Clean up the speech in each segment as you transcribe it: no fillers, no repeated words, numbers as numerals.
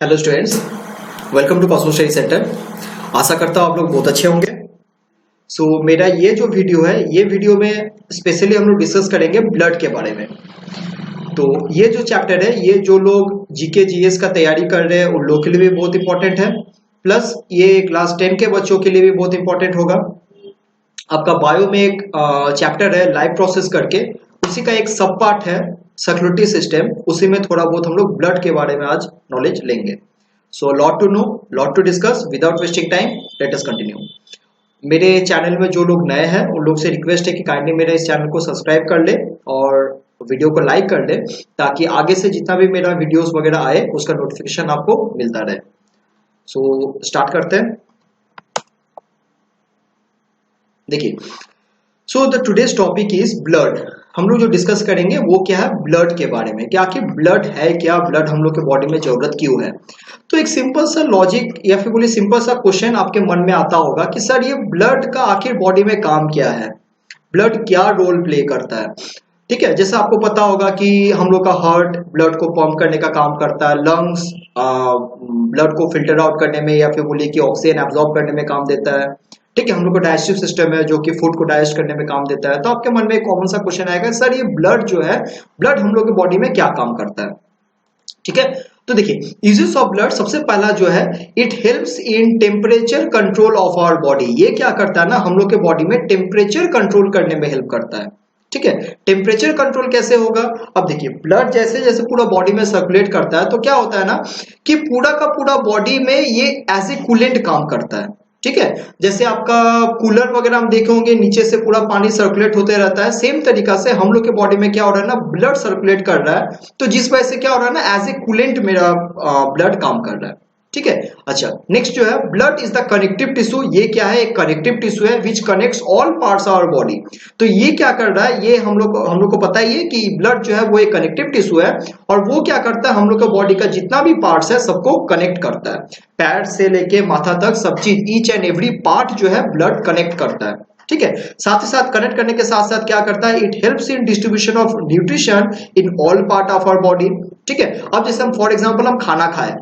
Hello students, welcome to Cosmo study centre. आशा करता हूँ आप लोग बहुत अच्छे होंगे। मेरा ये जो वीडियो है, ये वीडियो में स्पेशली हम लोग डिस्कस करेंगे ब्लड के बारे में। तो ये जो चैप्टर है, ये जो लोग जीके जीएस का तैयारी कर रहे हैं उन लोग के लिए भी बहुत इंपॉर्टेंट है, प्लस ये क्लास 10 के बच्चों के लिए भी बहुत इंपॉर्टेंट होगा। आपका बायो में एक चैप्टर है लाइफ प्रोसेस करके, उसी का एक सब पार्ट है सर्कुलेटरी सिस्टम, उसी में थोड़ा बहुत हम लोग ब्लड के बारे में आज नॉलेज लेंगे। So lot to know, lot to discuss. Without wasting time let us continue. मेरे चैनल में जो लोग नए हैं उन लोग से रिक्वेस्ट है कि काइंडली मेरे इस चैनल को सब्सक्राइब कर ले और वीडियो को लाइक कर ले, ताकि आगे से जितना भी मेरा वीडियोस वगैरह आए उसका नोटिफिकेशन आपको मिलता रहे। सो स्टार्ट करते हैं। देखिए, so the today's topic is blood. हम लोग जो डिस्कस करेंगे वो क्या है, ब्लड के बारे में। क्या आखिर ब्लड है क्या, ब्लड हम लोग के बॉडी में जरूरत क्यों है। तो एक सिंपल सा लॉजिक या फिर बोलिए सिंपल सा क्वेश्चन आपके मन में आता होगा कि सर ये ब्लड का आखिर बॉडी में काम क्या है, ब्लड क्या रोल प्ले करता है। ठीक है, जैसे आपको पता होगा कि हम लोग का हार्ट ब्लड को पंप करने का काम करता है, लंग्स ब्लड को फिल्टर आउट करने में या फिर बोलिए कि ऑक्सीजन एब्जॉर्ब करने में काम देता है। ठीक है, हम लोग को डाइजेस्टिव सिस्टम है जो कि फूड को डाइजेस्ट करने में काम देता है। तो आपके मन में एक कॉमन सा क्वेश्चन आएगा, सर ये ब्लड जो है, ब्लड हम लोग के बॉडी में क्या काम करता है। ठीक है, तो देखिए यूजेस ऑफ ब्लड, सबसे पहला जो है it helps in temperature control of our body. ये क्या करता है ना, हम लोग के बॉडी में टेम्परेचर कंट्रोल करने में हेल्प करता है। ठीक है, टेम्परेचर कंट्रोल कैसे होगा। अब देखिए ब्लड जैसे जैसे पूरा बॉडी में सर्कुलेट करता है तो क्या होता है ना कि पूरा का पूरा बॉडी में ये एज ए कूलेंट काम करता है। ठीक है, जैसे आपका कूलर वगैरह हम देखे होंगे नीचे से पूरा पानी सर्कुलेट होते रहता है, सेम तरीका से हम लोग के बॉडी में क्या हो रहा है ना, ब्लड सर्कुलेट कर रहा है। तो जिस वजह से क्या हो रहा है ना, एज ए कूलेंट मेरा ब्लड काम कर रहा है। ठीक है, अच्छा नेक्स्ट जो है, blood is the connective tissue. ये क्या है, एक कनेक्टिव टिश्यू है which connects all parts of our body. तो ये क्या कर रहा है, ये हम लोग को पता ही है कि ब्लड जो है वो एक कनेक्टिव टिश्यू है, और वो क्या करता है, हम लोग का बॉडी का जितना भी पार्ट्स है सबको कनेक्ट करता है। पैर से लेके माथा तक सब चीज, ईच एंड एवरी पार्ट जो है ब्लड कनेक्ट करता है। ठीक है, साथ ही साथ कनेक्ट करने के साथ साथ क्या करता है, it helps in distribution of nutrition in all part of our body. ठीक है, अब जैसे हम फॉर एग्जांपल हम खाना खाए,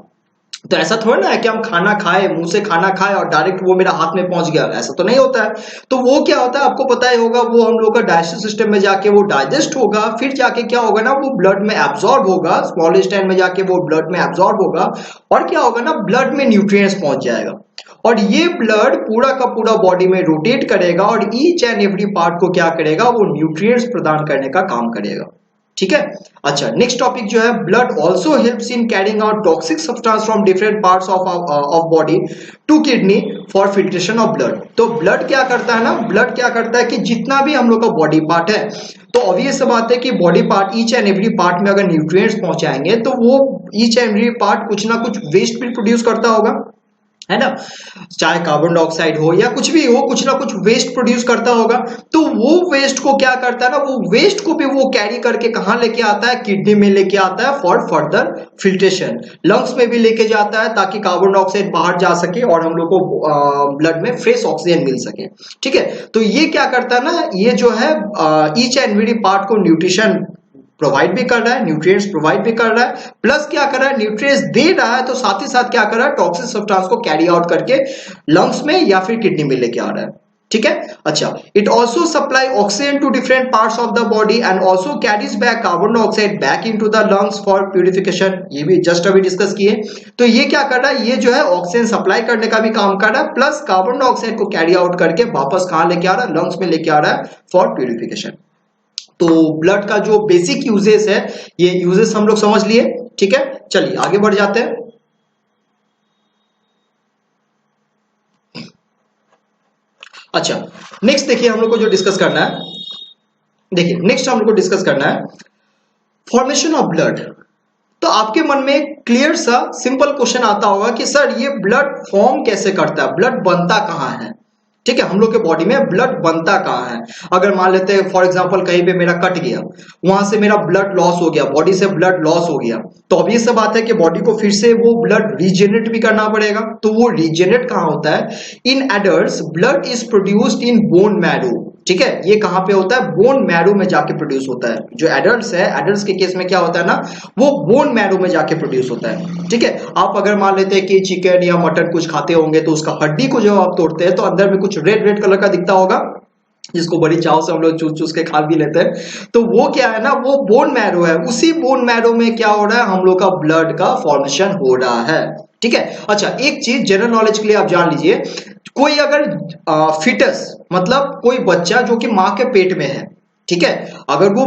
तो ऐसा थोड़ा ना है कि हम खाना खाए, मुंह से खाना खाए और डायरेक्ट वो मेरा हाथ में पहुंच गया, ऐसा तो नहीं होता है। तो वो क्या होता है आपको पता ही होगा, वो हम लोग का डाइजेस्टिव सिस्टम में जाके वो डाइजेस्ट होगा, फिर जाके क्या होगा ना, वो ब्लड में एब्जॉर्ब होगा, स्मॉल इंटेस्टाइन में जाके वो ब्लड में एब्जॉर्ब होगा, और क्या होगा ना, ब्लड में न्यूट्रिएंट्स पहुंच जाएगा, और ये ब्लड पूरा का पूरा बॉडी में रोटेट करेगा और ईच एंड एवरी पार्ट को क्या करेगा, वो न्यूट्रिएंट्स प्रदान करने का काम करेगा। ठीक है, अच्छा नेक्स्ट टॉपिक जो है, blood also helps in carrying out toxic substance from different parts of body to kidney for filtration of blood. तो ब्लड क्या करता है ना, ब्लड क्या करता है कि जितना भी हम लोग का बॉडी पार्ट है, तो ऑब्वियस बात है कि body part each and every part में अगर न्यूट्रिएंट्स पहुंचाएंगे तो वो ईच एंड एवरी पार्ट कुछ ना कुछ वेस्ट भी प्रोड्यूस करता होगा, है ना, चाहे कार्बन डाइऑक्साइड हो या कुछ भी हो, कुछ ना कुछ वेस्ट प्रोड्यूस करता होगा। तो वो वेस्ट को क्या करता है ना, वो वेस्ट को भी वो कैरी करके कहां लेके आता है, किडनी में लेके आता है फॉर फर्दर फिल्ट्रेशन। लंग्स में भी लेके जाता है ताकि कार्बन डाइऑक्साइड बाहर जा सके और हम लोग को ब्लड में फ्रेश ऑक्सीजन मिल सके। ठीक है, तो ये क्या करता है ना, ये जो है ईच एंड एवरी पार्ट को न्यूट्रिशन प्रोवाइड भी कर रहा है, न्यूट्रिएंट्स प्रोवाइड भी कर रहा है, प्लस क्या कर रहा है, न्यूट्रिएंट्स दे रहा है तो साथ ही साथ क्या कर रहा है, टॉक्सिक सब्सटेंस को कैरी आउट करके लंग्स में या फिर किडनी में लेके आ रहा है। ठीक है, अच्छा it also supply oxygen to different parts of the body and also carries back carbon dioxide back into the lungs for purification. ये भी जस्ट अभी डिस्कस किए। तो ये क्या कर रहा है, ये जो है ऑक्सीजन सप्लाई करने का भी काम कर रहा है, प्लस कार्बन डाइऑक्साइड को कैरी आउट करके वापस कहां लेके आ रहा है, लंग्स में लेके आ रहा है फॉर प्यूरिफिकेशन। तो ब्लड का जो बेसिक यूजेस है, ये यूजेस हम लोग समझ लिए। ठीक है, चलिए आगे बढ़ जाते हैं। अच्छा नेक्स्ट देखिए हम लोग को जो डिस्कस करना है, देखिए नेक्स्ट हम लोग को डिस्कस करना है फॉर्मेशन ऑफ ब्लड। तो आपके मन में क्लियर सा सिंपल क्वेश्चन आता होगा कि सर ये ब्लड फॉर्म कैसे करता है, ब्लड बनता कहां है। ठीक है, हम लोग के बॉडी में ब्लड बनता कहां है। अगर मान लेते हैं फॉर एग्जांपल कहीं पे मेरा कट गया, वहां से मेरा ब्लड लॉस हो गया, बॉडी से ब्लड लॉस हो गया, तो ऑब्वियस सी बात है कि बॉडी को फिर से वो ब्लड रीजनरेट भी करना पड़ेगा। तो वो रीजनरेट कहां होता है, in adults blood is produced in bone marrow. ठीक है, ये कहाँ पे होता है, बोन मैरो में जाके प्रोड्यूस होता है। जो एडल्ट्स है, एडल्ट्स के केस में क्या होता है ना, वो बोन मैरो में जाके प्रोड्यूस होता है। ठीक है, आप अगर मान लेते हैं कि चिकन या मटन कुछ खाते होंगे तो उसका हड्डी को जब आप तोड़ते हैं तो अंदर में कुछ रेड रेड कलर का दिखता होगा, जिसको बड़ी चाव से हम लोग चूस चूस के खा भी लेते हैं। तो वो क्या है ना, वो बोन मैरो है। उसी बोन मैरो में क्या हो रहा है, हम लोग का ब्लड का फॉर्मेशन हो रहा है। ठीक है, अच्छा एक चीज जनरल नॉलेज के लिए आप जान लीजिए, कोई अगर फिटस मतलब कोई बच्चा जो कि माँ के पेट में है, ठीक है, अगर वो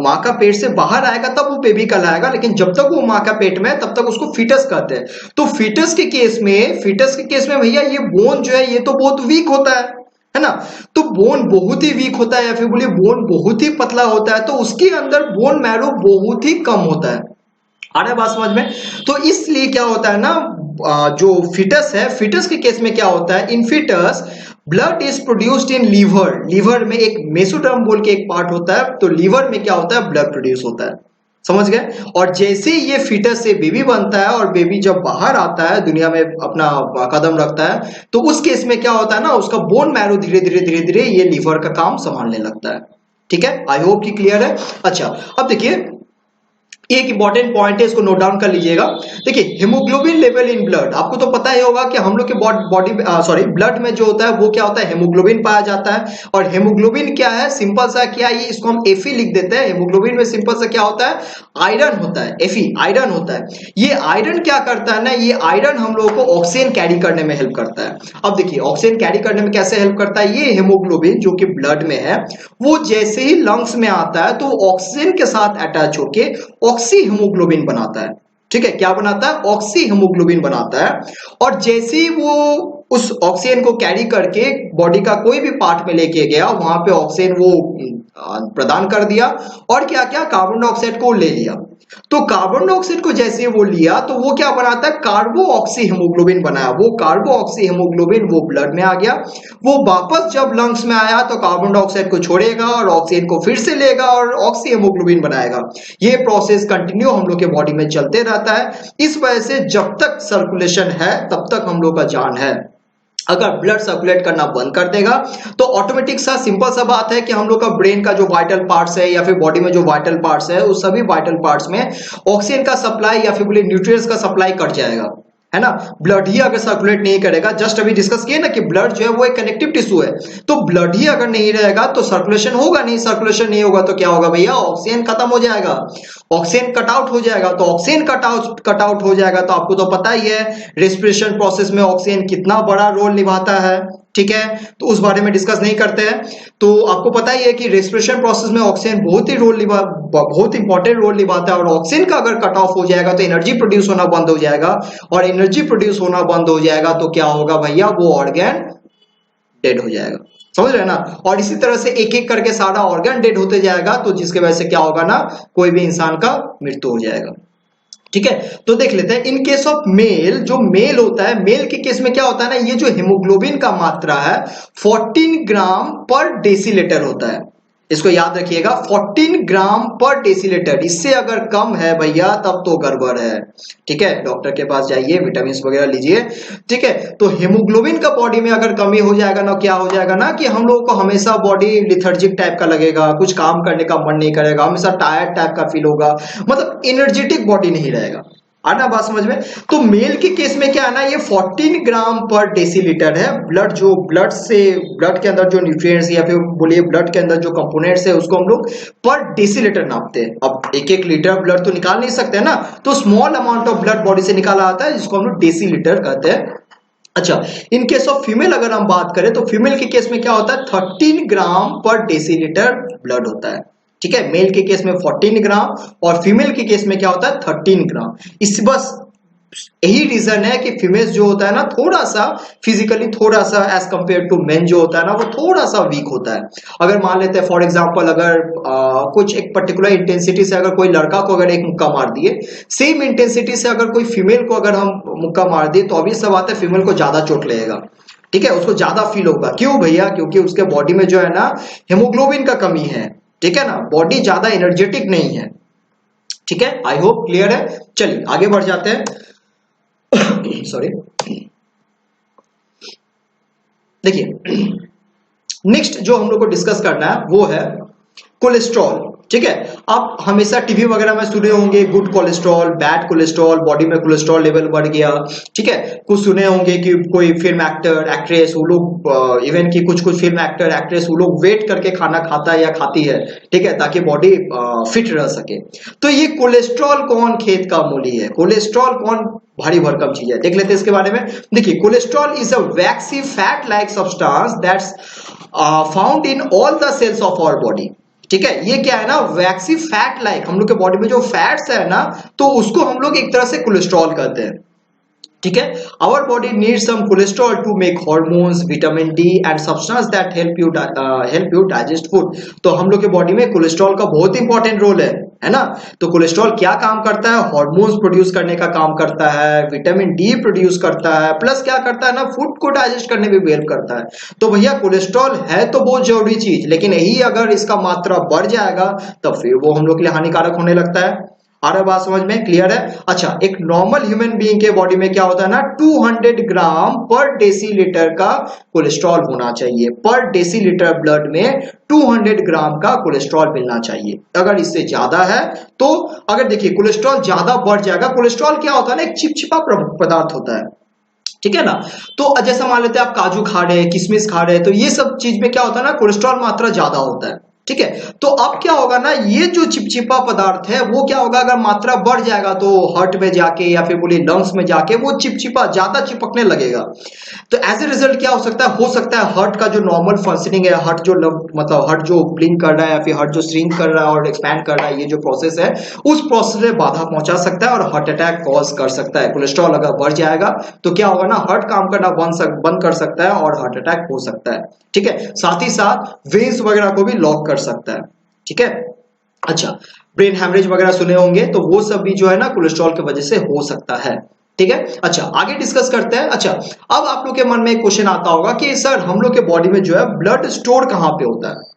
माँ का पेट से बाहर आएगा तब वो बेबी कहलाएगा, लेकिन जब तक वो माँ का पेट में है तब तक उसको फिटस कहते हैं। तो फिटस के केस में भैया ये बोन जो है ये तो बहुत वीक होता है ना। तो बोन बहुत ही वीक होता है या फिर बोलिए बोन बहुत ही पतला होता है, तो उसके अंदर बोन मैरो बहुत ही कम होता है। आ रहा है बात समझ में। तो इसलिए क्या होता है ना, जो फिटस है, फिटस के केस में क्या होता है, in foetus blood is produced in liver. Liver में एक मेसोडर्म बोल के एक पार्ट होता है, तो लीवर में क्या होता है, ब्लड प्रोड्यूस होता है। समझ गए। और जैसे ये फिटस से बेबी बनता है और बेबी जब बाहर आता है दुनिया में अपना कदम रखता है, तो उस केस में क्या होता है ना, उसका बोन मैरो धीरे धीरे ये लीवर का काम संभालने लगता है। ठीक है, आई होप कि क्लियर है। अच्छा अब देखिए एक इंपॉर्टेंट पॉइंट है, इसको नोट डाउन कर लीजिएगा। देखिए हिमोग्लोबिन लेवल इन ब्लड, आपको तो पता ही होगा कि हम लोग के बॉडी ब्लड में जो होता है वो क्या होता है, हेमोग्लोबिन पाया जाता है। और हेमोग्लोबिन क्या है, सिंपल सा क्या है, इसको हम Fe लिख देते हैं। हेमोग्लोबिन में सिंपल सा क्या होता है, आयरन होता है, Fe आयरन होता है। ये आयरन क्या करता है ना, ये आयरन हम लोगों को ऑक्सीजन कैरी करने में हेल्प करता है। अब देखिए ऑक्सीजन कैरी करने में कैसे हेल्प करता है, ये हेमोग्लोबिन जो कि ब्लड में है वो जैसे ही लंग्स में आता है तो ऑक्सीजन के साथ अटैच होके ऑक्सी हीमोग्लोबिन बनाता है। ठीक है, क्या बनाता है, ऑक्सी हीमोग्लोबिन बनाता है। और जैसे ही वो उस ऑक्सीजन को कैरी करके बॉडी का कोई भी पार्ट में लेके गया, वहां पे ऑक्सीजन वो प्रदान कर दिया और क्या क्या कार्बन डाइऑक्साइड को ले लिया। तो कार्बन डाइऑक्साइड को जैसे वो लिया तो वो क्या बनाता है, कार्बो ऑक्सी हीमोग्लोबिन बनाया। वो कार्बो ऑक्सी हीमोग्लोबिन वो ब्लड में आ गया। वो वापस जब लंग्स में आया तो कार्बन डाइऑक्साइड को छोड़ेगा और ऑक्सीजन को फिर से लेगा और ऑक्सी हीमोग्लोबिन बनाएगा। ये प्रोसेस कंटिन्यू हम लोग के बॉडी में चलते रहता है। इस वजह से जब तक सर्कुलेशन है तब तक हम लोग का जान है। अगर ब्लड सर्कुलेट करना बंद कर देगा तो ऑटोमेटिक सा सिंपल सा बात है कि हम लोग का ब्रेन का जो वाइटल पार्ट्स है या फिर बॉडी में जो वाइटल पार्ट्स है उस सभी वाइटल पार्ट्स में ऑक्सीजन का सप्लाई या फिर बोले न्यूट्रिएंट्स का सप्लाई कट जाएगा, है ना। ब्लड ही अगर सर्कुलेट नहीं करेगा, जस्ट अभी डिस्कस किए ना कि ब्लड जो है वो एक कनेक्टिव टिश्यू है, तो ब्लड ही अगर नहीं रहेगा तो सर्कुलेशन होगा नहीं। सर्कुलेशन नहीं होगा तो क्या होगा भैया, ऑक्सीजन खत्म हो जाएगा, ऑक्सीजन कट आउट हो जाएगा। तो ऑक्सीजन कट आउट हो जाएगा तो आपको तो पता ही है रेस्पिरेशन प्रोसेस में ऑक्सीजन कितना बड़ा रोल निभाता है। ठीक है, तो उस बारे में डिस्कस नहीं करते हैं। तो आपको पता ही है कि रेस्पिरेशन प्रोसेस में ऑक्सीजन बहुत इंपॉर्टेंट रोल निभाता है। और ऑक्सीजन का अगर कट ऑफ हो जाएगा तो एनर्जी प्रोड्यूस होना बंद हो जाएगा, और एनर्जी प्रोड्यूस होना बंद हो जाएगा तो क्या होगा भैया, वो ऑर्गन डेड हो जाएगा। समझ रहे हैं ना। और इसी तरह से एक एक करके सारा ऑर्गन डेड होते जाएगा, तो जिसके वजह से क्या होगा ना, कोई भी इंसान का मृत्यु हो जाएगा। ठीक है, तो देख लेते हैं इन केस ऑफ मेल। जो मेल होता है, मेल के केस में क्या होता है ना, ये जो हेमोग्लोबिन का मात्रा है 14 ग्राम पर डेसीलीटर होता है। इसको याद रखिएगा, 14 ग्राम पर डेसीलीटर। इससे अगर कम है भैया तब तो गड़बड़ है। ठीक है, डॉक्टर के पास जाइए, विटामिन वगैरह लीजिए। ठीक है, तो हेमोग्लोबिन का बॉडी में अगर कमी हो जाएगा ना, क्या हो जाएगा ना कि हम लोगों को हमेशा बॉडी लिथर्जिक टाइप का लगेगा, कुछ काम करने का मन नहीं करेगा, हमेशा टायर्ड टाइप का फील होगा, मतलब एनर्जेटिक बॉडी नहीं रहेगा। आना बात समझ में। तो मेल के केस में क्या है ना, ये 14 ग्राम पर डेसीलीटर है। ब्लड के अंदर जो न्यूट्रिएंट्स या फिर बोलिए ब्लड के अंदर जो कंपोनेंट्स है उसको हम लोग पर डेसीलीटर नापते हैं। अब एक एक लीटर ब्लड तो निकाल नहीं सकते ना, तो small amount of blood body से निकाला आता है जिसको हम लोग डेसीलीटर कहते हैं। अच्छा, इन केस ऑफ फीमेल अगर हम बात करें तो फीमेल के केस में क्या होता है, 13 ग्राम पर डेसीलीटर ब्लड होता है। ठीक है, मेल के केस में 14 ग्राम और फीमेल के केस में क्या होता है 13 ग्राम। इस बस यही रीजन है कि फीमेल जो होता है ना थोड़ा सा फिजिकली थोड़ा सा एज कंपेयर टू मेन जो होता है ना वो थोड़ा सा वीक होता है। अगर मान लेते हैं फॉर एग्जांपल, अगर कुछ एक पर्टिकुलर इंटेंसिटी से अगर कोई लड़का को अगर एक मुक्का मार दिए, सेम इंटेंसिटी से अगर कोई फीमेल को अगर हम मुक्का मार दिए तो ऑब्वियस सा बात है फीमेल को ज्यादा चोट लगेगा। ठीक है, उसको ज्यादा फील होगा। क्यों भैया, क्योंकि उसके बॉडी में जो है ना हेमोग्लोबिन का कमी है। ठीक है ना, बॉडी ज्यादा एनर्जेटिक नहीं है। ठीक है, आई होप क्लियर है। चलिए आगे बढ़ जाते हैं। सॉरी, देखिए नेक्स्ट जो हम लोग को डिस्कस करना है वो है कोलेस्ट्रॉल। ठीक है, आप हमेशा टीवी वगैरह में सुने होंगे good cholesterol, bad cholesterol, body में कोलेस्ट्रॉल लेवल बढ़ गया। ठीक है, कुछ सुने होंगे कि कोई फिल्म एक्टर एक्ट्रेस वो लोग इवन कि कुछ कुछ फिल्म एक्टर एक्ट्रेस वो लोग वेट करके खाना खाता है या खाती है, ठीक है, ताकि बॉडी फिट रह सके। तो ये कोलेस्ट्रॉल कौन खेत का मूली है, कोलेस्ट्रॉल कौन भारी भरकम चीज है, देख लेते हैं इसके बारे में। देखिए, cholesterol is a waxy fat like substance that's found in all the cells of our body. ठीक है, ये क्या है ना, वैक्सी फैट लाइक, हम लोग के बॉडी में जो फैट्स है ना, तो उसको हम लोग एक तरह से कोलेस्ट्रॉल कहते हैं। ठीक है, our body needs some cholesterol to make hormones, vitamin D and substance that help you digest food. तो हम लोग के बॉडी में कोलेस्ट्रॉल का बहुत इंपॉर्टेंट रोल है ना। तो कोलेस्ट्रॉल क्या काम करता है, हार्मोन्स प्रोड्यूस करने का काम करता है, विटामिन डी प्रोड्यूस करता है, प्लस क्या करता है ना, फूड को डाइजेस्ट करने में भी हेल्प करता है। तो भैया कोलेस्ट्रॉल है तो बहुत जरूरी चीज, लेकिन यही अगर इसका मात्रा बढ़ जाएगा तब फिर वो हम लोग के लिए हानिकारक होने लगता है। आ रहा बात समझ में, क्लियर है। अच्छा, एक नॉर्मल ह्यूमन बीइंग के बॉडी में क्या होता है ना, 200 ग्राम पर डेसीलीटर का कोलेस्ट्रॉल होना चाहिए। पर डेसीलीटर ब्लड में 200 ग्राम का कोलेस्ट्रॉल मिलना चाहिए। अगर इससे ज्यादा है तो, अगर देखिए कोलेस्ट्रॉल ज्यादा बढ़ जाएगा, कोलेस्ट्रॉल क्या होता है ना, एक चिपचिपा पदार्थ होता है, ठीक है ना। तो जैसा मान लेते हैं आप काजू खा रहे हैं, किशमिश खा रहे हैं, तो ये सब चीज में क्या होता है ना, कोलेस्ट्रॉल मात्रा ज्यादा होता है। ठीक है, तो अब क्या होगा ना, ये जो चिपचिपा पदार्थ है वो क्या होगा, अगर मात्रा बढ़ जाएगा तो हार्ट में जाके या फिर बोलिए लंग्स में जाके वो चिपचिपा ज्यादा चिपकने लगेगा। तो एज ए रिजल्ट क्या हो सकता है हार्ट का जो नॉर्मल फंक्शनिंग है, हार्ट जो मतलब हार्ट जो ब्लिंक कर रहा है या फिर हार्ट जो श्रिंक कर रहा है और एक्सपैंड कर रहा है, ये जो प्रोसेस है उस प्रोसेस में बाधा पहुंचा सकता है और हार्ट अटैक कॉज कर सकता है। कोलेस्ट्रॉल अगर बढ़ जाएगा तो क्या होगा ना, हार्ट काम करना बंद कर सकता है और हार्ट अटैक हो सकता है। ठीक है, साथ ही साथ वेन्स वगैरह को भी लॉक कर सकता है। ठीक है, अच्छा, ब्रेन हैमरेज वगैरह सुने होंगे, तो वो सब भी जो है ना कोलेस्ट्रॉल की वजह से हो सकता है। ठीक है, अच्छा आगे डिस्कस करते हैं। अच्छा, अब आप लोग के मन में एक क्वेश्चन आता होगा कि सर हम लोग के बॉडी में जो है ब्लड स्टोर कहां पे होता है।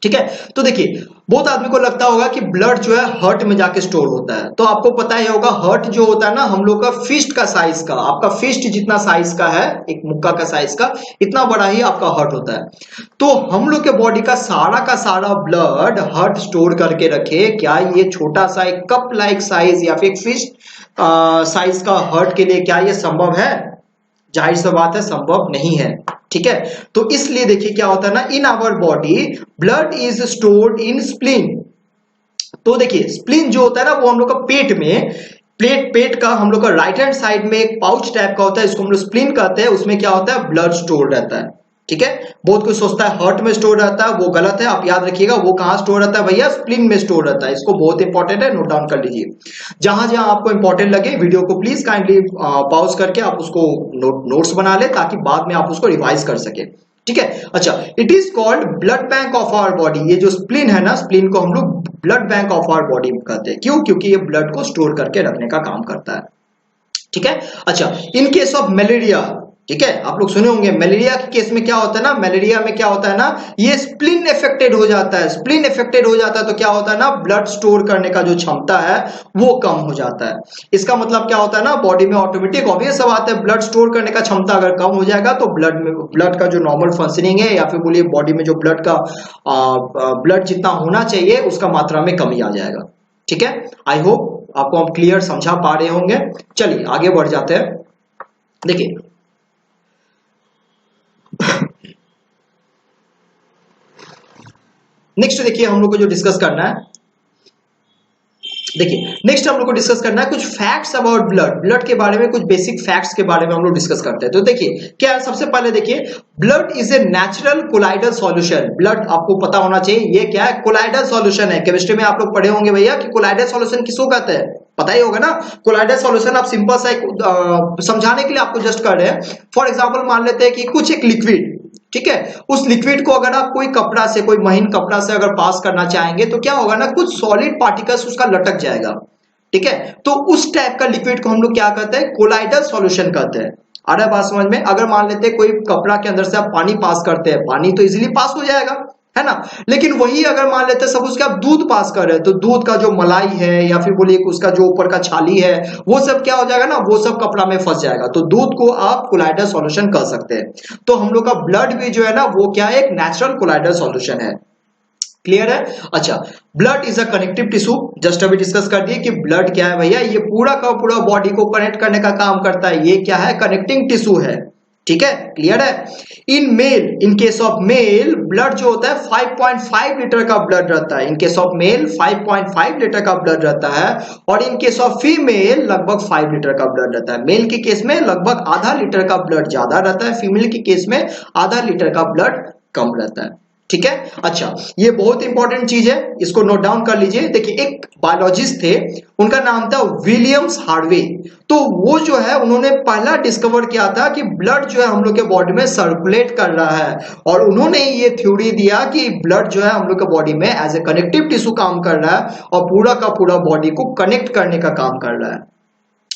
ठीक है, तो देखिए बहुत आदमी को लगता होगा कि ब्लड जो है हार्ट में जाके स्टोर होता है। तो आपको पता ही होगा हार्ट जो होता है ना, हम लोग का फिस्ट का साइज का, आपका फिस्ट जितना साइज का है, एक मुक्का का साइज का, इतना बड़ा ही आपका हार्ट होता है। तो हम लोग के बॉडी का सारा ब्लड हार्ट स्टोर करके रखे। क्या ये छोटा सा एक कप लाइक साइज या फिर फिस्ट साइज का हार्ट के लिए क्या ये संभव है? जाहिर सी बात है संभव नहीं है। ठीक है, तो इसलिए देखिए क्या होता है ना, in our body blood is stored in spleen. तो देखिए स्प्लीन जो होता है ना, वो हम लोग का पेट में, पेट का हम लोग का राइट हैंड साइड में एक पाउच टाइप का होता है, इसको हम लोग स्प्लीन कहते हैं। उसमें क्या होता है, ब्लड स्टोर रहता है। ठीक है, बहुत कुछ सोचता है हार्ट में स्टोर रहता है, वो गलत है। आप याद रखिएगा वो कहां स्टोर रहता है भैया, स्प्लीन में स्टोर रहता है। इसको बहुत इंपॉर्टेंट है, नोट डाउन कर लीजिए। जहां जहां आपको इंपॉर्टेंट लगे वीडियो को प्लीज काइंडली पॉज करके आप उसको नोट्स बना ले, ताकि बाद में आप उसको रिवाइज कर सके। ठीक है, अच्छा, it is called blood bank of our body. ये जो स्प्लीन है ना, स्प्लीन को हम लोग blood bank of our body कहते हैं। क्यों? क्योंकि ये ब्लड को स्टोर करके रखने का काम करता है। ठीक है, अच्छा, इन केस ऑफ मलेरिया, ठीक है, आप लोग सुने होंगे मलेरिया के केस में क्या होता है ना, मलेरिया में क्या होता है ना, ये स्प्लीन इफेक्टेड हो जाता है। स्प्लीन इफेक्टेड हो जाता है तो क्या होता है ना, ब्लड स्टोर करने का जो क्षमता है वो कम हो जाता है। इसका मतलब क्या होता है ना, बॉडी में ऑटोमेटिक ऑब्वियस सब आता है, ब्लड स्टोर करने का क्षमता अगर कम हो जाएगा तो ब्लड का जो नॉर्मल फंक्शनिंग है या फिर बोलिए बॉडी में जो ब्लड जितना होना चाहिए उसका मात्रा में कमी आ जाएगा। ठीक है, आई होप आपको हम क्लियर समझा पा रहे होंगे। चलिए आगे बढ़ जाते हैं। देखिए नेक्स्ट देखिए हम लोग को जो डिस्कस करना है, देखिए नेक्स्ट हम लोग को डिस्कस करना है कुछ फैक्ट्स अबाउट ब्लड के बारे में, कुछ बेसिक फैक्ट्स के बारे में हम लोग डिस्कस करते हैं। तो देखिए क्या, सबसे पहले देखिए blood is a natural colloidal solution. Blood आपको पता होना चाहिए ये क्या है, कोलाइडल सॉल्यूशन है। केमिस्ट्री में आप लोग पढ़े होंगे भैया कि कोलाइडल सॉल्यूशन किसको कहते हैं, पता ही होगा ना। कोलाइडल सॉल्यूशन आप सिंपल सा समझाने के लिए आपको जस्ट कर रहे हैं। फॉर एग्जांपल मान लेते हैं कि कुछ एक लिक्विड, ठीक है, उस लिक्विड को अगर आप कोई कपड़ा से, कोई महीन कपड़ा से अगर पास करना चाहेंगे तो क्या होगा ना, कुछ सॉलिड पार्टिकल्स उसका लटक जाएगा। ठीक है, तो उस टाइप का लिक्विड को हम लोग क्या कहते हैं, कोलाइडल सॉल्यूशन कहते हैं। अरे बात समझ में, अगर मान लेते हैं कोई कपड़ा के अंदर से आप पानी पास करते हैं, पानी तो इजीली पास हो जाएगा, है ना। लेकिन वही अगर मान लेते हैं सपोज कि आप दूध पास कर रहे हैं, तो दूध का जो मलाई है या फिर बोलिए उसका जो ऊपर का छाली है, वो सब क्या हो जाएगा ना, वो सब कपड़ा में फंस जाएगा। तो दूध को आप कोलाइडल सॉल्यूशन कर सकते हैं। तो हम लोग का ब्लड भी जो है ना, वो क्या है, एक नेचुरल कोलाइडल सॉल्यूशन है। क्लियर है। अच्छा, blood is a connective tissue, just अभी डिस्कस कर दिए कि ब्लड क्या है भैया, ये पूरा का पूरा बॉडी को कनेक्ट करने का काम करता है। ये क्या है, कनेक्टिंग टिश्यू है। ठीक है, क्लियर है। In male, in case of male, blood जो होता है 5.5 लीटर का ब्लड रहता है। In case of male 5.5 litre का ब्लड रहता है, और इन केस ऑफ फीमेल लगभग 5 लीटर का ब्लड रहता है। मेल के केस में लगभग आधा लीटर का ब्लड ज्यादा रहता है, फीमेल के केस में आधा लीटर का ब्लड कम रहता है। ठीक है। अच्छा, ये बहुत इंपॉर्टेंट चीज है, इसको नोट डाउन कर लीजिए। देखिए, एक बायोलॉजिस्ट थे, उनका नाम था विलियम्स हार्वे। तो वो जो है, उन्होंने पहला डिस्कवर किया था कि ब्लड जो है हम लोग के बॉडी में सर्कुलेट कर रहा है, और उन्होंने ये थ्योरी दिया कि ब्लड जो है हम लोग के बॉडी में एज ए कनेक्टिव टिश्यू काम कर रहा है, और पूरा का पूरा बॉडी को कनेक्ट करने का काम कर रहा है।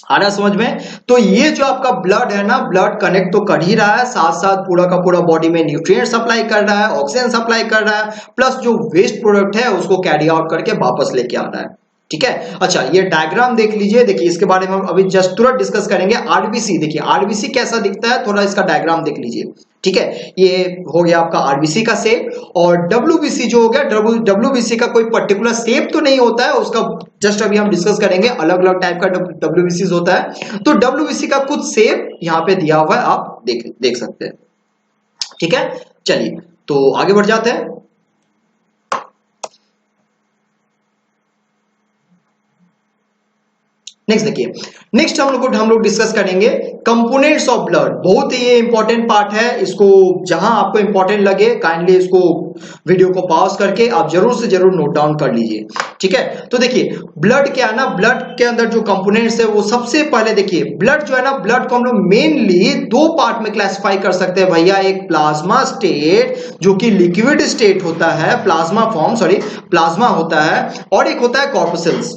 आ रहा समझ में। तो ये जो आपका ब्लड है ना, ब्लड कनेक्ट तो कर ही रहा है, साथ साथ पूरा का पूरा बॉडी में न्यूट्रिएंट सप्लाई कर रहा है, ऑक्सीजन सप्लाई कर रहा है, प्लस जो वेस्ट प्रोडक्ट है उसको कैरी आउट करके वापस लेके आ रहा है। ठीक है। अच्छा, ये डायग्राम देख लीजिए। देखिए, इसके बारे में हम अभी जस्ट तुरंत डिस्कस करेंगे। आरबीसी, देखिए आरबीसी कैसा दिखता है, थोड़ा इसका डायग्राम देख लीजिए। ठीक है, ये हो गया आपका आरबीसी का शेप। और डब्ल्यूबीसी जो हो गया, डब्ल्यूबीसी का कोई पर्टिकुलर शेप तो नहीं होता है उसका, जस्ट अभी हम डिस्कस करेंगे। अलग अलग टाइप का डब्ल्यूबीसी होता है। तो डब्ल्यूबीसी का कुछ शेप यहाँ पे दिया हुआ है, आप देख सकते हैं। ठीक है, चलिए तो आगे बढ़ जाते हैं। नेक्स्ट देखिए, नेक्स्ट हम लोग डिस्कस करेंगे कंपोनेंट्स ऑफ ब्लड। बहुत ही ये इंपॉर्टेंट पार्ट है, इसको जहां आपको इंपॉर्टेंट लगे काइंडली इसको वीडियो को पॉज करके आप जरूर से जरूर नोट डाउन कर लीजिए। ठीक है, तो देखिए ब्लड क्या है ना, ब्लड के अंदर जो कंपोनेंट्स है वो सबसे पहले देखिए, ब्लड जो है ना, ब्लड को हम लोग मेनली दो पार्ट में क्लासिफाई कर सकते हैं भैया। एक प्लाज्मा स्टेट जो कि लिक्विड स्टेट होता है, प्लाज्मा फॉर्म, सॉरी प्लाज्मा होता है, और एक होता है कॉर्पसेल्स।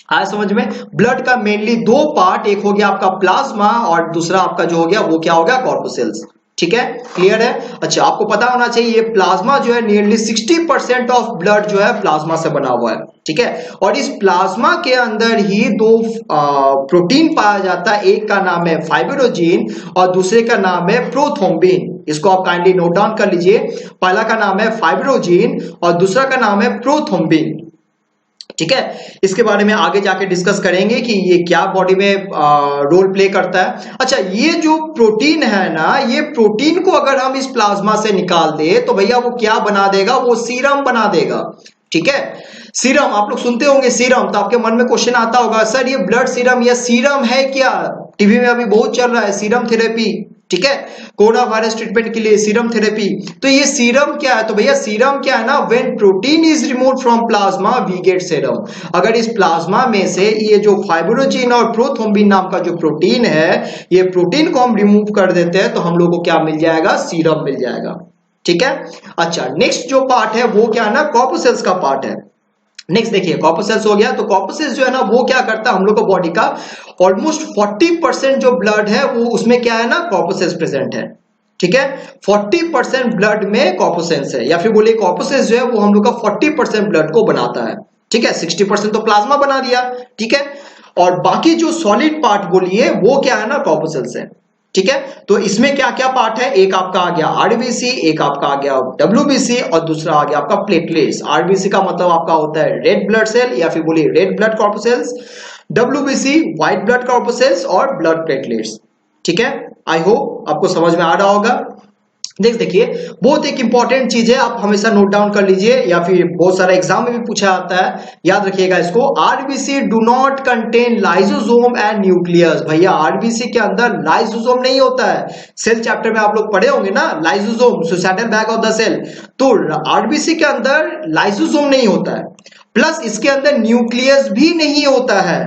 आया समझ में। ब्लड का मेनली दो पार्ट, एक हो गया आपका प्लाज्मा और दूसरा आपका जो हो गया वो क्या हो गया, कॉर्पसेल्स। ठीक है, क्लियर है। अच्छा, आपको पता होना चाहिए ये प्लाज्मा जो है नियरली 60% ऑफ ब्लड जो है प्लाज्मा से बना हुआ है। ठीक है, और इस प्लाज्मा के अंदर ही दो प्रोटीन पाया जाता है, एक का नाम है फाइब्रोजिन और दूसरे का नाम है प्रोथ्रोम्बिन। इसको आप काइंडली नोट डाउन कर लीजिए। पहला का नाम है फाइब्रोजिन और दूसरा का नाम है प्रोथ्रोम्बिन। ठीक है, इसके बारे में आगे जाके डिस्कस करेंगे कि ये क्या बॉडी में रोल प्ले करता है। अच्छा, ये जो प्रोटीन है ना, ये प्रोटीन को अगर हम इस प्लाज्मा से निकाल दे तो भैया वो क्या बना देगा, वो सीरम बना देगा। ठीक है, सीरम आप लोग सुनते होंगे सीरम, तो आपके मन में क्वेश्चन आता होगा सर ये ब्लड सीरम या सीरम है क्या, टीवी में अभी बहुत चल रहा है सीरम थेरेपी। ठीक है, कोरोना वायरस ट्रीटमेंट के लिए सीरम थेरेपी। तो ये सीरम क्या है, तो भैया सीरम क्या है ना, when protein is removed from plasma we get serum. अगर इस प्लाज्मा में से ये जो फाइब्रोजिन और प्रोथ्रोम्बिन नाम का जो प्रोटीन है, ये प्रोटीन को हम रिमूव कर देते हैं तो हम लोग को क्या मिल जाएगा, सीरम मिल जाएगा। ठीक है। अच्छा, नेक्स्ट जो पार्ट है वो क्या है ना, कॉर्पसेल्स का पार्ट है। नेक्स्ट देखिए, कॉर्पसेल्स हो गया। तो कॉर्पसेल्स जो है ना, वो क्या करता है, हम लोग को बॉडी का ऑलमोस्ट 40% जो ब्लड है वो उसमें क्या है ना, कॉर्पसेल्स प्रेजेंट है। ठीक है, 40% ब्लड में कॉर्पसेल्स है, या फिर बोलिए कॉर्पसेल्स जो है वो हम लोग का 40% ब्लड को बनाता है। ठीक है, 60% तो प्लाज्मा बना दिया। ठीक है, और बाकी जो सॉलिड पार्ट बोलिए वो क्या है ना, कॉर्पसेल्स है। ठीक है, तो इसमें क्या क्या पार्ट है, एक आपका आ गया आरबीसी, एक आपका आ गया डब्ल्यूबीसी और दूसरा आ गया आपका प्लेटलेट्स। आरबीसी का मतलब आपका होता है रेड ब्लड सेल या फिर बोलिए red blood corpuscles, WBC white blood corpuscles और ब्लड प्लेटलेट्स। ठीक है, आई होप आपको समझ में आ रहा होगा। देखिए बहुत एक इंपॉर्टेंट चीज है, आप हमेशा नोट डाउन कर लीजिए, या फिर बहुत सारा एग्जाम में भी पूछा जाता है, याद रखिएगा इसको। RBC do not contain lysosome and nucleus. भैया आरबीसी के अंदर लाइसोसोम नहीं होता है। सेल चैप्टर में आप लोग पढ़े होंगे ना, lysosome suicidal bag of the cell. तो आरबीसी के अंदर लाइसोसोम नहीं होता है, प्लस इसके अंदर न्यूक्लियस भी नहीं होता है।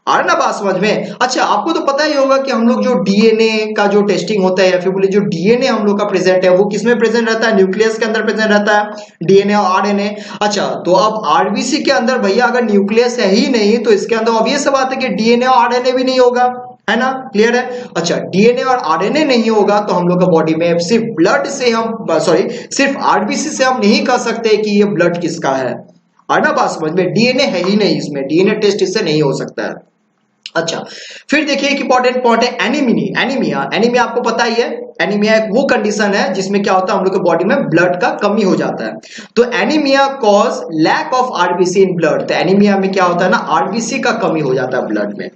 आ रहा ना बात समझ में। अच्छा, आपको तो पता ही होगा कि हम लोग जो डीएनए का जो टेस्टिंग होता है, या फिर बोले जो डीएनए हम लोग का प्रेजेंट है वो किसमें प्रेजेंट रहता है, न्यूक्लियस के अंदर प्रेजेंट रहता है, डीएनए और आरएनए। अच्छा, तो अब आरबीसी के अंदर भैया अगर न्यूक्लियस है ही नहीं तो इसके अंदर ऑब्वियस बात है कि डीएनए और आरएनए भी नहीं होगा। है ना, क्लियर है। अच्छा, डीएनए और आरएनए नहीं होगा तो हम लोग का बॉडी में सिर्फ ब्लड से हम सिर्फ आरबीसी से हम नहीं कह सकते कि ये ब्लड किसका है ना, बात समझ में। डीएनए है ही नहीं इसमें, डीएनए टेस्ट इससे नहीं हो सकता है। अच्छा, फिर देखिए एक इंपॉर्टेंट पॉइंट है एनीमिया। एनीमिया आपको पता ही है, एनीमिया एक वो कंडीशन है जिसमें क्या होता है हम लोग के बॉडी में ब्लड का कमी हो जाता है। तो anaemia cause lack of RBC in blood. तो एनीमिया में क्या होता है ना, आरबीसी का कमी हो जाता है ब्लड में,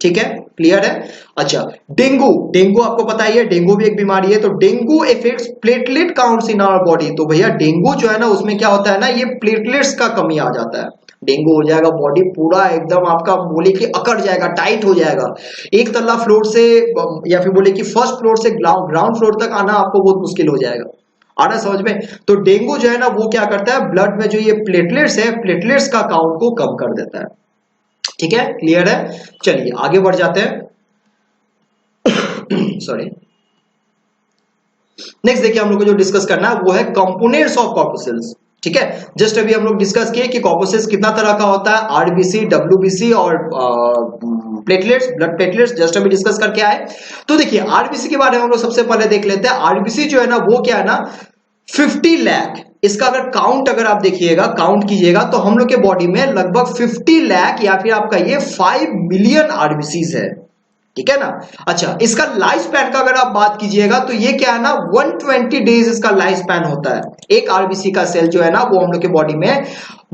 ठीक है, क्लियर है। अच्छा, डेंगू आपको पता ही है, डेंगू भी एक बीमारी है। तो dengue effects platelet counts in our body. तो भैया डेंगू जो है ना उसमें क्या होता है ना, ये प्लेटलेट्स का कमी आ जाता है। डेंगू हो जाएगा, बॉडी पूरा एकदम आपका बोले कि अकड़ जाएगा, टाइट हो जाएगा। एक तल्ला फ्लोर से या फिर बोले कि फर्स्ट फ्लोर से ग्राउंड फ्लोर तक आना आपको बहुत मुश्किल हो जाएगा। आ रहा समझ में। तो डेंगू जो है ना वो क्या करता है, ब्लड में जो ये प्लेटलेट्स है, प्लेटलेट्स का काउंट को कम कर देता है, ठीक है, क्लियर है। चलिए आगे बढ़ जाते हैं। सॉरी, नेक्स्ट देखिए हम लोग को जो डिस्कस करना है वो है कंपोनेंट्स ऑफ कॉर्पसेल्स, ठीक है। जस्ट अभी हम लोग डिस्कस किए कि कॉर्पसेल्स कितना तरह का होता है, आरबीसी, डब्ल्यूबीसी और प्लेटलेट्स, ब्लड प्लेटलेट्स, जस्ट अभी डिस्कस करके आए। तो देखिए आरबीसी के बारे में हम लोग सबसे पहले देख लेते हैं। आरबीसी जो है ना वो क्या है ना, 50 लाख, इसका अगर काउंट अगर आप देखिएगा, काउंट कीजिएगा तो हम लोग के बॉडी में लगभग 50 लाख या फिर आपका ये 5 मिलियन आरबीसीज है, ठीक है ना। अच्छा, इसका लाइफ स्पैन का अगर आप बात कीजिएगा तो ये क्या है ना, 120 डेज इसका लाइफ स्पैन होता है। एक आरबीसी का सेल जो है ना वो हम लोग के बॉडी में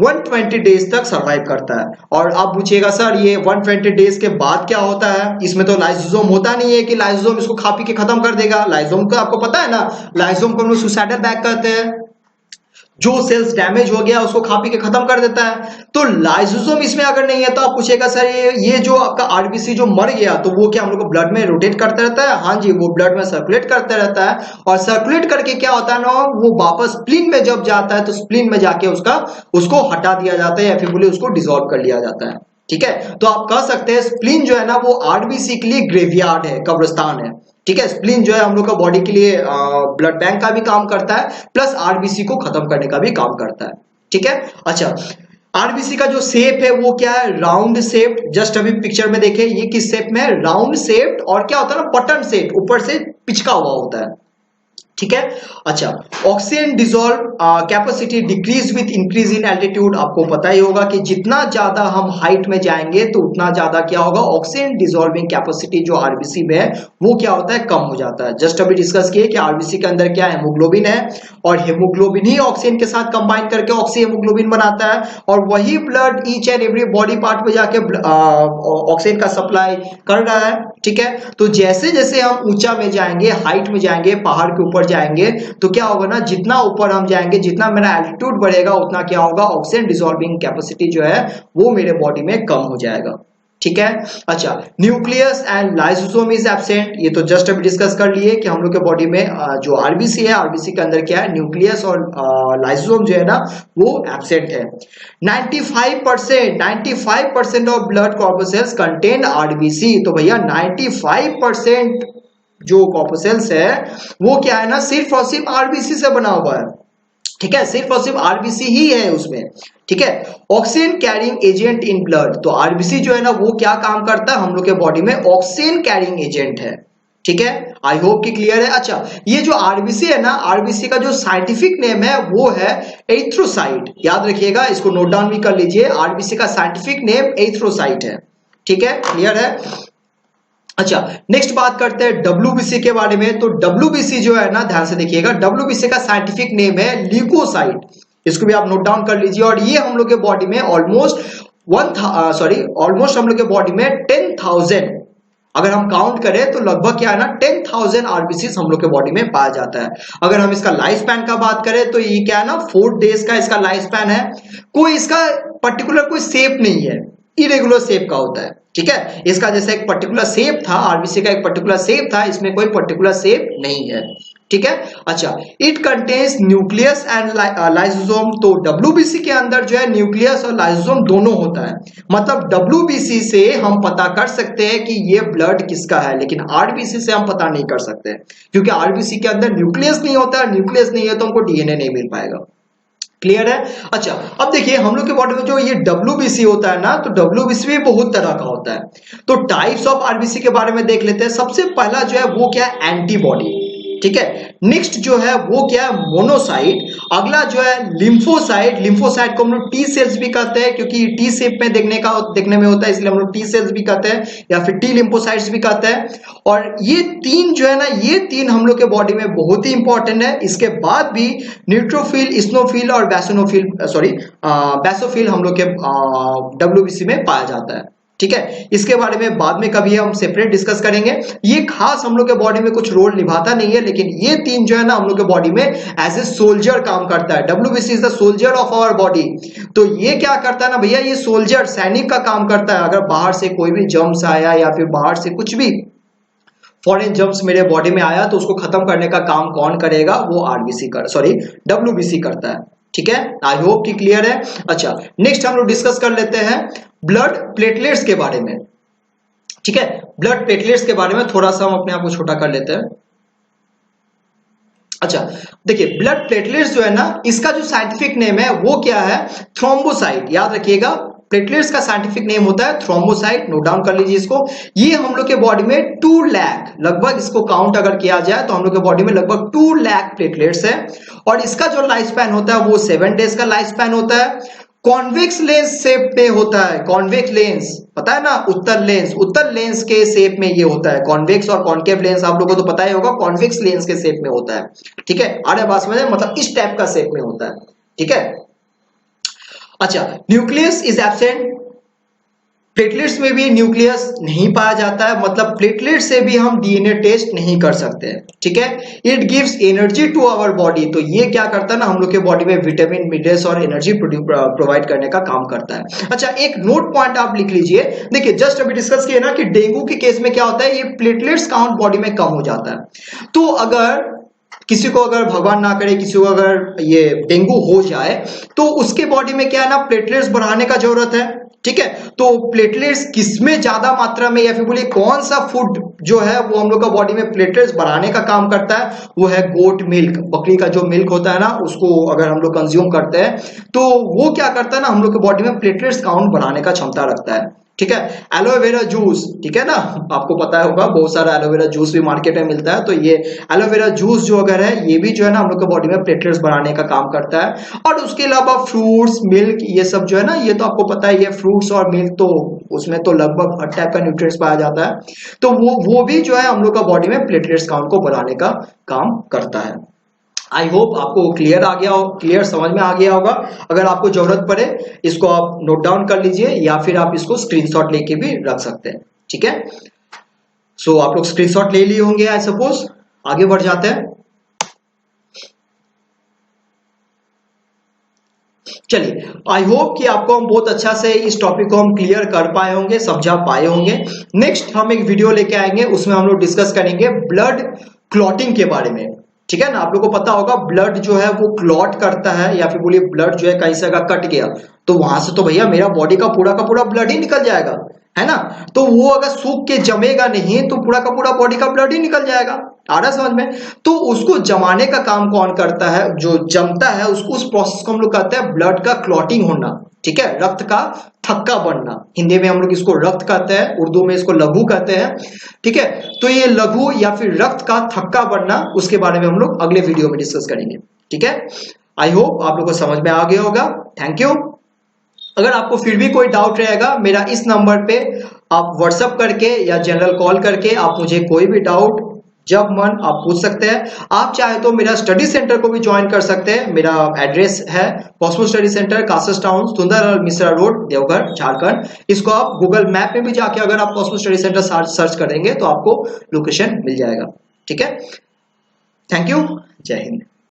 120 डेज तक सरवाइव करता है। और आप पूछिएगा सर ये 120 डेज के बाद क्या होता है, इसमें तो लाइसोसोम होता नहीं है कि लाइसोसोम इसको खा पी के खत्म कर देगा। लाइसोसोम को आपको पता है ना, लाइसोसोम को हम लोग सुसाइडल बैग कहते हैं, जो सेल्स डैमेज हो गया उसको खा पी के खत्म कर देता है। तो लाइसोसोम इसमें अगर नहीं है तो आप पूछेगा सर ये जो आपका आरबीसी जो मर गया तो वो क्या हम लोग को ब्लड में रोटेट करता रहता है? हाँ जी, वो ब्लड में सर्कुलेट करता रहता है। और सर्कुलेट करके क्या होता है ना, वो वापस स्प्लीन में जब जाता है तो स्प्लीन में जाके उसको हटा दिया जाता है या फिर बोले उसको डिसॉल्व कर लिया जाता है, ठीक है। तो आप कह सकते हैं स्प्लीन जो है ना वो आरबीसी के लिए ग्रेवयार्ड है, कब्रिस्तान है, ठीक है। स्प्लीन जो है हम लोग का बॉडी के लिए ब्लड बैंक का भी काम करता है, प्लस आरबीसी को खत्म करने का भी काम करता है, ठीक है। अच्छा, आरबीसी का जो शेप है वो क्या है, राउंड शेप। जस्ट अभी पिक्चर में देखें ये किस शेप में है, राउंड शेप। और क्या होता है ना, बटन शेप, ऊपर से पिचका हुआ होता है, ठीक है। अच्छा, oxygen dissolve capacity decrease with increase in altitude. आपको पता ही होगा कि जितना ज्यादा हम हाइट में जाएंगे तो उतना ज्यादा क्या होगा, ऑक्सीजन डिसॉल्विंग कैपेसिटी जो आरबीसी में है वो क्या होता है, कम हो जाता है। जस्ट अभी डिस्कस किए कि आरबीसी के अंदर क्या हेमोग्लोबिन है और हेमोग्लोबिन ही ऑक्सीजन के साथ कंबाइन करके ऑक्सी हेमोग्लोबिन बनाता है। और वही blood each and every body part में जाके ऑक्सीजन का सप्लाई कर रहा है, ठीक है। तो जैसे जैसे हम ऊंचा में जाएंगे, हाइट में जाएंगे, पहाड़ के ऊपर जाएंगे तो क्या होगा ना, जितना ऊपर हम जाएंगे, जितना मेरा एल्टीट्यूड बढ़ेगा उतना क्या होगा, ऑक्सीजन डिसॉल्विंग कैपेसिटी जो है वो मेरे बॉडी में कम हो जाएगा, ठीक है। अच्छा, nucleus and lysosome is absent. ये तो जस्ट अभी डिस्कस कर लिए कि हम लोग के बॉडी में जो आरबीसी है, आरबीसी के अंदर क्या है, न्यूक्लियस और लाइसोसोम जो है ना वो एब्सेंट है। 95% of blood corpuscles contain RBC. तो भैया 95% जो कॉर्पसेल्स है वो क्या है ना, सिर्फ और सिर्फ आरबीसी से बना हुआ है, ठीक है। सिर्फ और सिर्फ आरबीसी ही है उसमें, ठीक है। Oxygen carrying agent in blood. तो आरबीसी जो है ना वो क्या काम करता है, हम लोग के बॉडी में ऑक्सीजन कैरिंग एजेंट है, ठीक है। आई होप कि क्लियर है। अच्छा, ये जो आरबीसी है ना, आरबीसी का जो साइंटिफिक नेम है वो है एरिथ्रोसाइट। याद रखिएगा, इसको नोट डाउन भी कर लीजिए। आरबीसी का साइंटिफिक नेम एरिथ्रोसाइट है, ठीक है, क्लियर है। अच्छा, नेक्स्ट बात करते हैं डब्ल्यूबीसी के बारे में। तो डब्ल्यूबीसी जो है ना, ध्यान से देखिएगा, डब्ल्यूबीसी का साइंटिफिक नेम है ल्यूकोसाइट। इसको भी आप नोट डाउन कर लीजिए। और ये हम लोग के बॉडी में ऑलमोस्ट हम लोग के बॉडी में 10,000 अगर हम काउंट करें तो लगभग क्या है ना, 10,000 आरबीसी हम लोग के बॉडी में पाया जाता है। अगर हम इसका लाइफ स्पैन का बात करें तो ये क्या है ना, 4 डेज का इसका लाइफ स्पैन है। कोई इसका पर्टिकुलर कोई शेप नहीं है, इरेगुलर शेप का होता है, ठीक है। इसका जैसे एक पर्टिकुलर शेप था, आरबीसी का एक पर्टिकुलर शेप था, इसमें कोई पर्टिकुलर शेप नहीं है, ठीक है। अच्छा, it contains nucleus and lysosome. तो डब्ल्यूबीसी के अंदर जो है न्यूक्लियस और लाइसोसोम दोनों होता है। मतलब डब्ल्यूबीसी से हम पता कर सकते हैं कि ये ब्लड किसका है, लेकिन आरबीसी से हम पता नहीं कर सकते क्योंकि आरबीसी के अंदर न्यूक्लियस नहीं होता है। न्यूक्लियस नहीं है तो हमको डीएनए नहीं मिल पाएगा, क्लियर है। अच्छा अब देखिए हम लोग के बॉडी में जो ये WBC होता है ना, तो WBC भी बहुत तरह का होता है। तो टाइप्स ऑफ RBC के बारे में देख लेते हैं। सबसे पहला जो है वो क्या है, एंटीबॉडी, ठीक है। नेक्स्ट जो है वो क्या है, मोनोसाइट। अगला जो है लिम्फोसाइट। लिम्फोसाइट को हम लोग टी सेल्स भी कहते हैं, क्योंकि टी शेप में देखने में होता है, इसलिए हम लोग टी सेल्स भी कहते हैं, या फिर टी लिम्फोसाइट्स भी कहते हैं। और ये तीन जो है ना, ये तीन हम लोग के बॉडी में बहुत ही इंपॉर्टेंट है। इसके बाद भी न्यूट्रोफिल, इस्नोफिल और बैसोफिल हम लोग के WBC में पाया जाता है, ठीक है। इसके बारे में बाद में कभी हम सेपरेट डिस्कस करेंगे। ये खास हम लोग के बॉडी में कुछ रोल निभाता नहीं है, लेकिन ये तीन जो है ना हम लोग के बॉडी में एज ए सोल्जर काम करता है। WBC is the soldier of our body. तो ये क्या करता है ना भैया, ये सोल्जर, सैनिक का काम करता है। अगर बाहर से कोई भी जर्म्स आया या फिर बाहर से कुछ भी फॉरेन जर्म्स मेरे बॉडी में आया, तो उसको खत्म करने का काम कौन करेगा, वो WBC करता है, ठीक है। आई होप कि क्लियर है। अच्छा नेक्स्ट हम लोग डिस्कस कर लेते हैं ब्लड प्लेटलेट्स के बारे में, ठीक है। ब्लड प्लेटलेट्स के बारे में थोड़ा सा हम अपने आप को छोटा कर लेते हैं। अच्छा देखिए ब्लड प्लेटलेट्स जो है ना, इसका जो साइंटिफिक नेम है वो क्या है, थ्रोम्बोसाइट। याद रखिएगा, प्लेटलेट्स का साइंटिफिक नेम होता है थ्रोम्बोसाइट, नोट डाउन कर लीजिए इसको। ये हम लोग के बॉडी में 2 लाख लगभग, इसको काउंट अगर किया जाए तो हम लोग के बॉडी में लगभग 2 लाख प्लेटलेट्स है। और इसका जो लाइफ स्पैन होता है वो 7 डेज का लाइफ स्पैन होता है। कॉन्वेक्स लेंस शेप में होता है। कॉन्वेक्स लेंस पता है ना, उत्तल लेंस के शेप में ये होता है। कॉन्वेक्स और कॉन्केव लेंस आप लोगों को तो पता ही होगा, कॉन्वेक्स लेंस के शेप में होता है, ठीक है। अरे बात समझे, मतलब इस टाइप का शेप में होता है, ठीक है। अच्छा न्यूक्लियस इज एब्सेंट। प्लेटलेट्स में भी न्यूक्लियस नहीं पाया जाता है, मतलब प्लेटलेट से भी हम DNA टेस्ट नहीं कर सकते हैं, ठीक है। It gives energy to our body. तो ये क्या करता है ना, हम लोग के बॉडी में विटामिन, मिनरल्स और एनर्जी प्रोवाइड करने का काम करता है। अच्छा एक नोट पॉइंट आप लिख लीजिए। देखिए जस्ट अभी डिस्कस किए ना कि डेंगू के केस में क्या होता है, ये प्लेटलेट्स काउंट बॉडी में कम हो जाता है। तो अगर किसी को, अगर भगवान ना करे किसी को अगर ये डेंगू हो जाए, तो उसके बॉडी में क्या है ना, प्लेटलेट्स बढ़ाने का जरूरत है, ठीक है। तो प्लेटलेट्स किसमें ज्यादा मात्रा में, या फिर बोलिए कौन सा फूड जो है वो हम लोग का बॉडी में प्लेटलेट्स बढ़ाने का काम करता है, वो है गोट मिल्क। बकरी का जो मिल्क होता है ना, उसको अगर हम लोग कंज्यूम करते हैं तो वो क्या करता है ना, हम लोग के बॉडी में प्लेटलेट्स काउंट बढ़ाने का क्षमता रखता है, ठीक है। एलोवेरा जूस, ठीक है ना, आपको पता होगा बहुत सारा एलोवेरा जूस भी मार्केट में मिलता है। तो ये एलोवेरा जूस जो अगर है, ये भी जो है ना हम लोग के बॉडी में प्लेटलेट्स बढ़ाने का काम करता है। और उसके अलावा फ्रूट्स, मिल्क, ये सब जो है ना, ये तो आपको पता है, ये फ्रूट्स और मिल्क तो उसमें तो लगभग हर टाइप का न्यूट्रिएंट्स पाया जाता है। तो वो भी जो है हम लोग का बॉडी में प्लेटलेट्स काउंट को बढ़ाने का काम करता है। आई होप आपको क्लियर आ गया हो, क्लियर समझ में आ गया होगा। अगर आपको जरूरत पड़े इसको आप नोट डाउन कर लीजिए, या फिर आप इसको स्क्रीनशॉट लेके भी रख सकते हैं, ठीक है। सो आप लोग स्क्रीनशॉट ले लिए होंगे आई सपोज। आगे बढ़ जाते हैं। चलिए आई होप कि आपको हम बहुत अच्छा से इस टॉपिक को हम क्लियर कर पाए होंगे, समझा पाए होंगे। नेक्स्ट हम एक वीडियो लेके आएंगे, उसमें हम लोग डिस्कस करेंगे ब्लड क्लॉटिंग के बारे में, ठीक है ना। आप लोग को पता होगा ब्लड जो है वो क्लॉट करता है, या फिर बोलिए ब्लड जो है कहीं से अगर कट गया तो वहां से तो भैया मेरा बॉडी का पूरा ब्लड ही निकल जाएगा, है ना। तो वो अगर सूख के जमेगा नहीं तो पूरा का पूरा बॉडी का ब्लड ही निकल जाएगा। आ रहा समझ में। तो उसको जमाने का काम कौन करता है, जो जमता है उसको, उस प्रोसेस को हम लोग कहते हैं ब्लड का क्लॉटिंग होना, ठीक है, रक्त का थक्का बनना। हिंदी में हम लोग इसको रक्त कहते हैं, उर्दू में इसको लघु कहते हैं, ठीक है। तो ये लघु या फिर रक्त का थक्का बनना, उसके बारे में हम लोग अगले वीडियो में डिस्कस करेंगे, ठीक है। आई होप आप लोग को समझ में आ गया होगा। Thank you. अगर आपको फिर भी कोई डाउट रहेगा, मेरा इस नंबर पे आप व्हाट्सएप करके या जनरल कॉल करके आप मुझे कोई भी डाउट जब मन आप पूछ सकते हैं। आप चाहे तो मेरा स्टडी सेंटर को भी ज्वाइन कर सकते हैं। मेरा एड्रेस है कॉस्मो स्टडी सेंटर, कासस टाउन, सुंदरलाल मिश्रा रोड, देवघर, झारखंड। इसको आप गूगल मैप में भी जाके अगर आप कॉस्मो स्टडी सेंटर सर्च करेंगे तो आपको लोकेशन मिल जाएगा, ठीक है। Thank you. जय हिंद।